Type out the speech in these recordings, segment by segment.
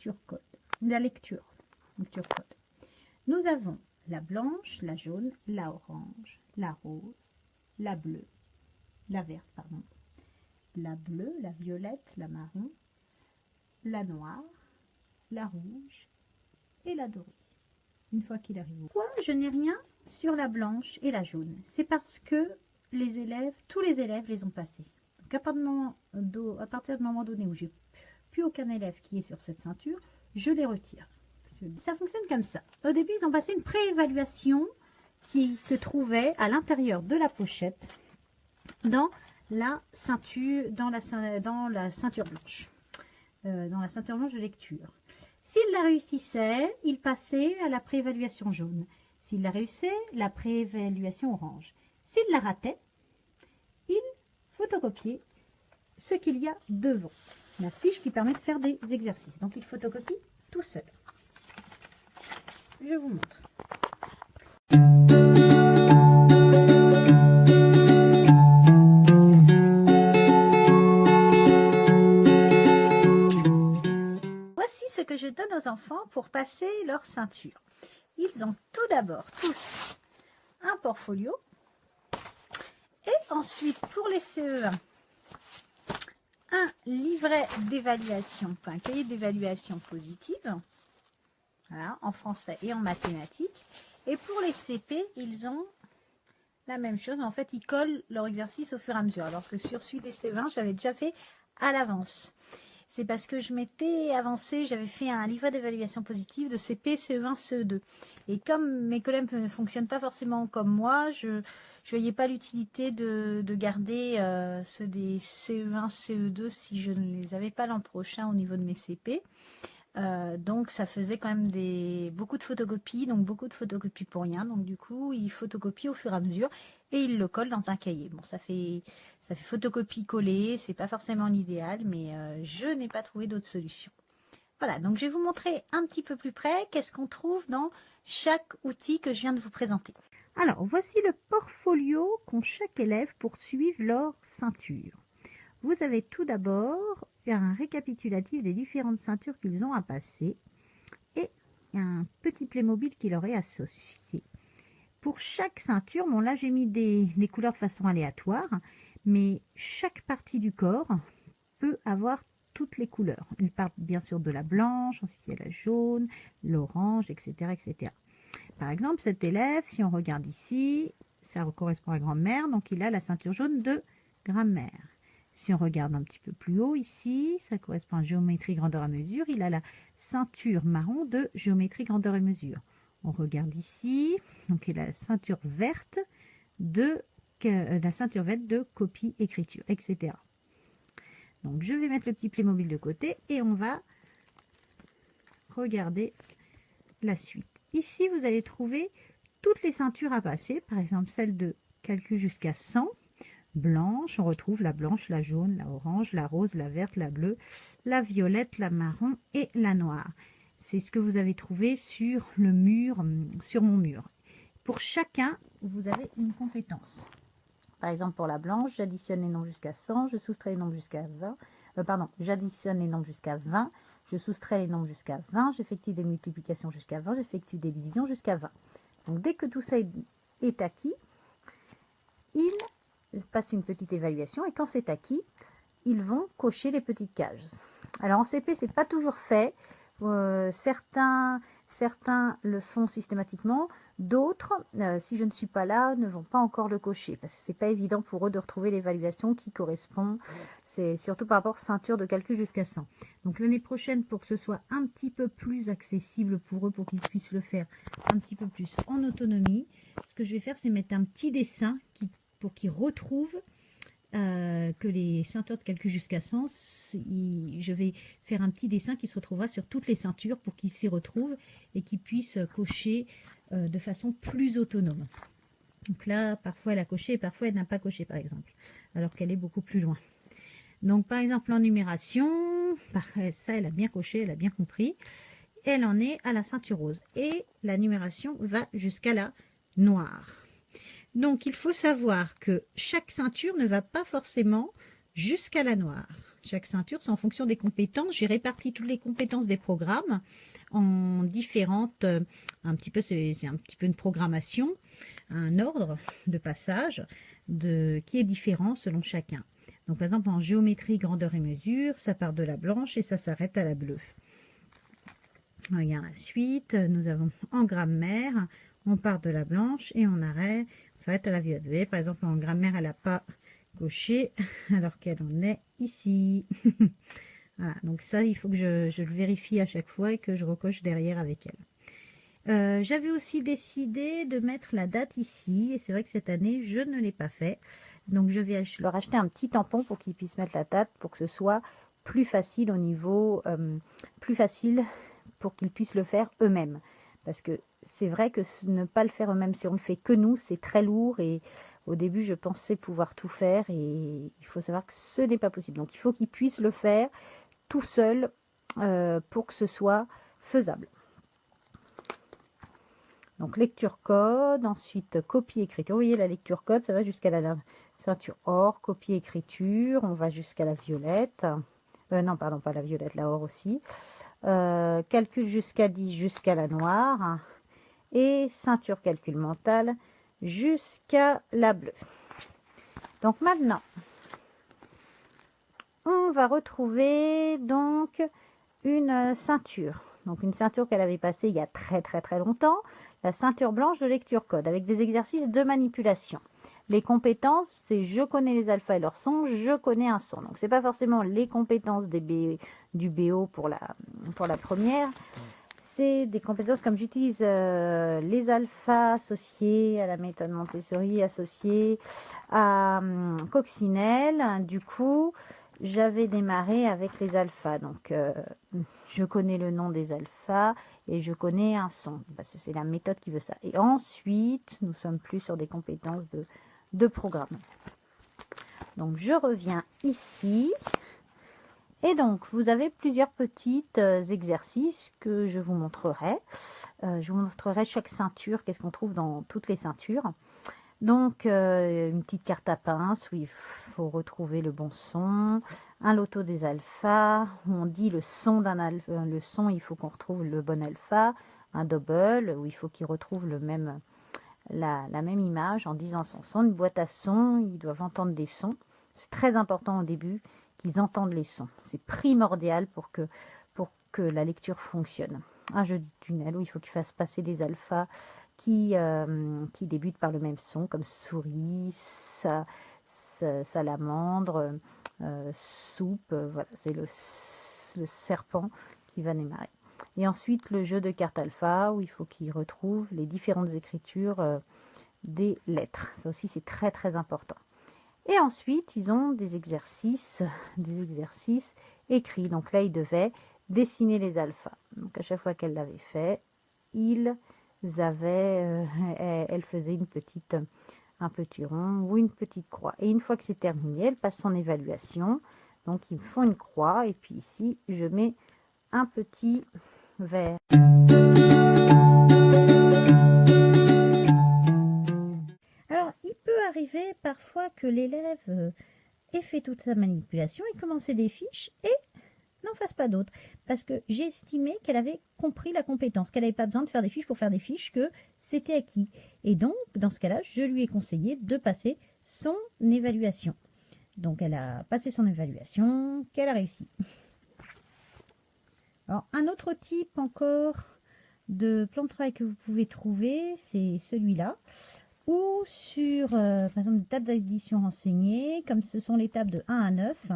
lecture code. La lecture code. Nous avons la blanche, la jaune, la orange, la rose, la bleue, la verte, pardon, la bleue, la violette, la marron, la noire, la rouge et la dorée. Une fois qu'il arrive. Pourquoi je n'ai rien sur la blanche et la jaune? C'est parce que les élèves, tous les élèves les ont passés. Donc à partir du moment donné où j'ai plus aucun élève qui est sur cette ceinture, je les retire. Ça fonctionne comme ça. Au début, ils ont passé une préévaluation qui se trouvait à l'intérieur de la pochette dans la ceinture, dans la ceinture blanche. Dans la ceinture blanche de lecture. S'il la réussissait, il passait à la préévaluation jaune. S'il la réussissait, la préévaluation orange. S'il la ratait, il photocopiait ce qu'il y a devant. La fiche qui permet de faire des exercices. Donc il photocopie tout seul. Je vous montre. Que je donne aux enfants pour passer leur ceinture. Ils ont tout d'abord tous un portfolio et ensuite pour les CE1 un livret d'évaluation, un cahier d'évaluation positive, voilà, en français et en mathématiques. Et pour les CP, ils ont la même chose, mais en fait ils collent leur exercice au fur et à mesure, alors que sur celui des CE1 j'avais déjà fait à l'avance. C'est parce que je m'étais avancée, j'avais fait un livret d'évaluation positive de CP, CE1, CE2. Et comme mes collègues ne fonctionnent pas forcément comme moi, je ne voyais pas l'utilité de garder ceux des CE1, CE2 si je ne les avais pas l'an prochain au niveau de mes CP. Donc ça faisait quand même beaucoup de photocopies, donc beaucoup de photocopies pour rien. Donc du coup, ils photocopient au fur et à mesure et ils le collent dans un cahier. Bon, ça fait photocopie collée, c'est pas forcément l'idéal, mais je n'ai pas trouvé d'autre solution. Voilà, donc je vais vous montrer un petit peu plus près qu'est-ce qu'on trouve dans chaque outil que je viens de vous présenter. Alors, voici le portfolio qu'ont chaque élève pour suivre leur ceinture. Vous avez tout d'abord un récapitulatif des différentes ceintures qu'ils ont à passer et un petit Playmobil qui leur est associé. Pour chaque ceinture, bon là j'ai mis des couleurs de façon aléatoire, mais chaque partie du corps peut avoir toutes les couleurs. Ils partent bien sûr de la blanche, ensuite il y a la jaune, l'orange, etc., etc. Par exemple, cet élève, si on regarde ici, ça correspond à grammaire, donc il a la ceinture jaune de grammaire. Si on regarde un petit peu plus haut ici, ça correspond à géométrie grandeur à mesure. Il a la ceinture marron de géométrie grandeur et mesure. On regarde ici, donc il a la ceinture verte de copie écriture, etc. Donc je vais mettre le petit Playmobil de côté et on va regarder la suite. Ici, vous allez trouver toutes les ceintures à passer, par exemple celle de calcul jusqu'à 100. Blanche, on retrouve la blanche, la jaune, la orange, la rose, la verte, la bleue, la violette, la marron et la noire. C'est ce que vous avez trouvé sur le mur, sur mon mur. Pour chacun, vous avez une compétence. Par exemple, pour la blanche, j'additionne les nombres jusqu'à 100, je soustrais les nombres jusqu'à 20. J'additionne les nombres jusqu'à 20, je soustrais les nombres jusqu'à 20, j'effectue des multiplications jusqu'à 20, j'effectue des divisions jusqu'à 20. Donc, dès que tout ça est acquis, il passe une petite évaluation et quand c'est acquis, ils vont cocher les petites cases. Alors en CP, c'est pas toujours fait. Certains le font systématiquement, d'autres, si je ne suis pas là, ne vont pas encore le cocher parce que c'est pas évident pour eux de retrouver l'évaluation qui correspond. C'est surtout par rapport à ceinture de calcul jusqu'à 100. Donc l'année prochaine, pour que ce soit un petit peu plus accessible pour eux, pour qu'ils puissent le faire un petit peu plus en autonomie, ce que je vais faire, c'est mettre un petit dessin pour qu'ils retrouvent que les ceintures de calcul jusqu'à 100, je vais faire un petit dessin qui se retrouvera sur toutes les ceintures pour qu'ils s'y retrouvent et qu'ils puissent cocher de façon plus autonome. Donc là, parfois elle a coché et parfois elle n'a pas coché, par exemple, alors qu'elle est beaucoup plus loin. Donc par exemple en numération, ça elle a bien coché, elle a bien compris. Elle en est à la ceinture rose et la numération va jusqu'à la noire. Donc, il faut savoir que chaque ceinture ne va pas forcément jusqu'à la noire. Chaque ceinture, c'est en fonction des compétences. J'ai réparti toutes les compétences des programmes en différentes, un petit peu, c'est un petit peu une programmation, un ordre de passage qui est différent selon chacun. Donc par exemple en géométrie, grandeur et mesure, ça part de la blanche et ça s'arrête à la bleue. Regarde la suite, nous avons en grammaire, on part de la blanche et on s'arrête à la violette. Vous voyez, par exemple en grammaire, elle n'a pas coché alors qu'elle en est ici. Voilà, donc ça, il faut que je le vérifie à chaque fois et que je recoche derrière avec elle. J'avais aussi décidé de mettre la date ici, et c'est vrai que cette année, je ne l'ai pas fait. Donc je vais leur acheter un petit tampon pour qu'ils puissent mettre la date, pour que ce soit plus facile au niveau, plus facile pour qu'ils puissent le faire eux-mêmes. Parce que c'est vrai que ne pas le faire eux-mêmes, si on le fait que nous, c'est très lourd, et au début, je pensais pouvoir tout faire, et il faut savoir que ce n'est pas possible. Donc il faut qu'ils puissent le faire tout seul pour que ce soit faisable. Donc lecture code, ensuite copie écriture. Vous voyez la lecture code, ça va jusqu'à la ceinture or, copie écriture, on va jusqu'à la violette. Non, pardon, pas la violette, la or aussi. Calcul jusqu'à 10, jusqu'à la noire. Et ceinture calcul mental jusqu'à la bleue. Donc maintenant, on va retrouver donc une ceinture. Donc une ceinture qu'elle avait passée il y a très longtemps. La ceinture blanche de lecture code avec des exercices de manipulation. Les compétences, c'est je connais les alphas et leurs sons, je connais un son. Donc c'est pas forcément les compétences du BO pour la première. C'est des compétences comme j'utilise les alphas associés à la méthode Montessori, associés à Coccinelle. Du coup, j'avais démarré avec les alphas. Donc, je connais le nom des alphas et je connais un son. Parce que c'est la méthode qui veut ça. Et ensuite, nous sommes plus sur des compétences de programme. Donc, je reviens ici. Et donc, vous avez plusieurs petits exercices que je vous montrerai. Je vous montrerai chaque ceinture, qu'est-ce qu'on trouve dans toutes les ceintures. Donc, une petite carte à pince où il faut retrouver le bon son. Un loto des alphas, où on dit le son d'un alpha. Le son, il faut qu'on retrouve le bon alpha. Un double, où il faut qu'il retrouve la même image en disant son son. Une boîte à son, ils doivent entendre des sons. C'est très important au début qu'ils entendent les sons. C'est primordial pour que la lecture fonctionne. Un jeu du tunnel où il faut qu'il fasse passer des alphas qui débutent par le même son, comme souris, salamandre, soupe. Voilà, c'est le serpent qui va démarrer. Et ensuite, le jeu de cartes alpha, où il faut qu'il retrouve les différentes écritures des lettres. Ça aussi, c'est très important. Et ensuite, ils ont des exercices écrits. Donc là, ils devaient dessiner les alphas. Donc à chaque fois qu'elle l'avait fait, elle faisait un petit rond ou une petite croix. Et une fois que c'est terminé, elle passe son évaluation. Donc ils font une croix. Et puis ici, je mets un petit vert. Alors, il peut arriver parfois que l'élève ait fait toute sa manipulation et commencer des fiches et n'en fasse pas d'autres. Parce que j'ai estimé qu'elle avait compris la compétence, qu'elle n'avait pas besoin de faire des fiches pour faire des fiches, que c'était acquis. Et donc, dans ce cas-là, je lui ai conseillé de passer son évaluation. Donc, elle a passé son évaluation, qu'elle a réussi. Alors, un autre type encore de plan de travail que vous pouvez trouver, c'est celui-là. Ou sur, par exemple, une table d'addition renseignée, comme ce sont les tables de 1 à 9.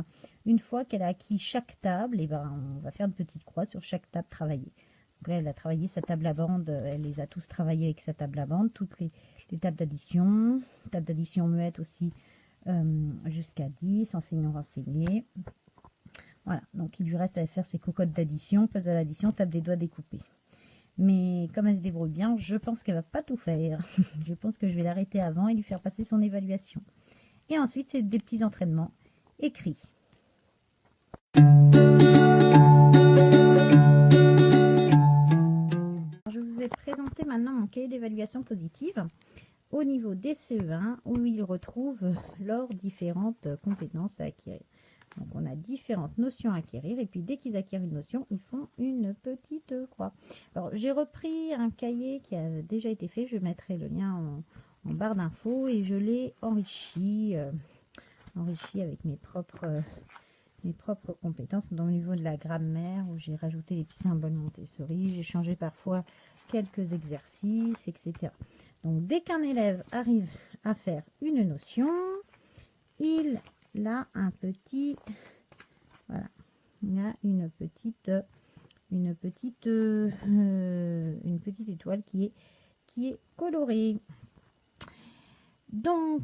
Une fois qu'elle a acquis chaque table, et ben, on va faire une petite croix sur chaque table travaillée. Donc là, elle a travaillé sa table à bande, elle les a tous travaillés avec sa table à bande, toutes les tables d'addition muette aussi, jusqu'à 10, enseignant renseigné. Voilà, donc il lui reste à faire ses cocottes d'addition, puzzle d'addition, table des doigts découpée. Mais comme elle se débrouille bien, je pense qu'elle va pas tout faire. Je pense que je vais l'arrêter avant et lui faire passer son évaluation. Et ensuite, c'est des petits entraînements écrits. Je vous vais présenter maintenant mon cahier d'évaluation positive au niveau des CE1 où il retrouve leurs différentes compétences à acquérir. Donc on a différentes notions à acquérir et puis dès qu'ils acquièrent une notion, ils font une petite croix. Alors j'ai repris un cahier qui a déjà été fait, je mettrai le lien en barre d'infos et je l'ai enrichi, enrichi avec mes propres compétences au niveau de la grammaire où j'ai rajouté les petits symboles Montessori, j'ai changé parfois quelques exercices, etc. Donc dès qu'un élève arrive à faire une notion, il a un petit, voilà, il a une petite étoile qui est colorée. Donc